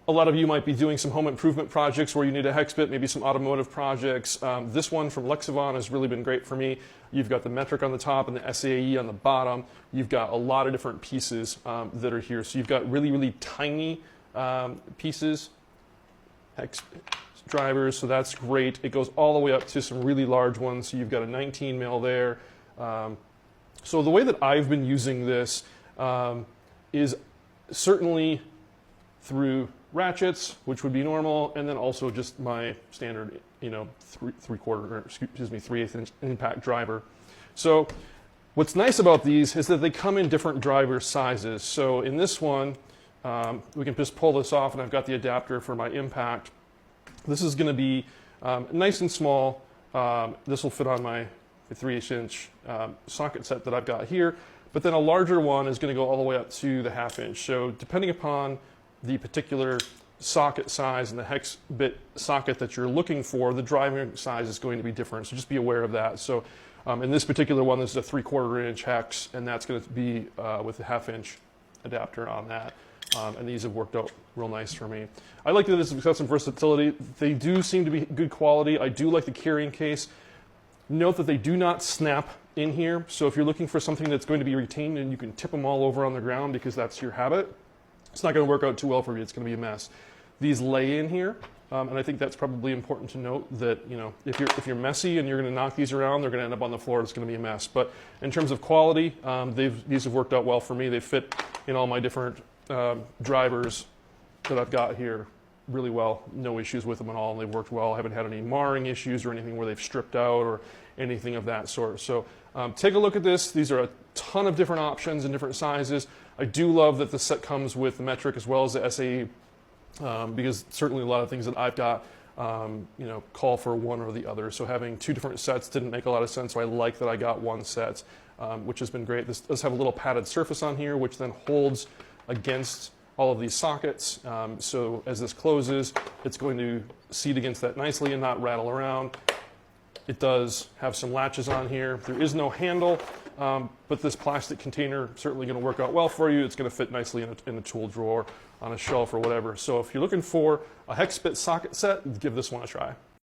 a lot of you might be doing some home improvement projects where you need a hex bit, maybe some automotive projects. This one from LEXIVON has really been great for me. You've got the metric on the top and the SAE on the bottom. You've got a lot of different pieces that are here. So you've got really, really tiny pieces, hex drivers, so that's great. It goes all the way up to some really large ones. So you've got a 19 mil there. So the way that I've been using this is certainly through ratchets, which would be normal, and then also just my standard, you know, 3/8 inch impact driver. So what's nice about these is that they come in different driver sizes. So in this one, we can just pull this off, and I've got the adapter for my impact. This is going to be nice and small. This will fit on my 3/8 inch socket set that I've got here, but then a larger one is going to go all the way up to the 1/2 inch. So depending upon the particular socket size and the hex bit socket that you're looking for, the driving size is going to be different. So just be aware of that. So in this particular one, this is a 3/4 inch hex, and that's going to be with a 1/2 inch adapter on that. And these have worked out real nice for me. I like that this has got some versatility. They do seem to be good quality. I do like the carrying case. Note that they do not snap in here. So if you're looking for something that's going to be retained and you can tip them all over on the ground because that's your habit, it's not going to work out too well for you. It's going to be a mess. These lay in here, and I think that's probably important to note that, you know, if you're messy and you're going to knock these around, they're going to end up on the floor. It's going to be a mess. But in terms of quality, these have worked out well for me. They fit in all my different drivers that I've got here really well. No issues with them at all, and they've worked well. I haven't had any marring issues or anything where they've stripped out or anything of that sort. So take a look at this. These are a ton of different options and different sizes. I do love that the set comes with the metric as well as the SAE, because certainly a lot of things that I've got you know, call for one or the other. So having two different sets didn't make a lot of sense, so I like that I got one set, which has been great. This does have a little padded surface on here, which then holds against all of these sockets. So as this closes, it's going to seat against that nicely and not rattle around. It does have some latches on here. There is no handle, but this plastic container certainly going to work out well for you. It's going to fit nicely in a tool drawer, on a shelf or whatever. So if you're looking for a hex bit socket set, give this one a try.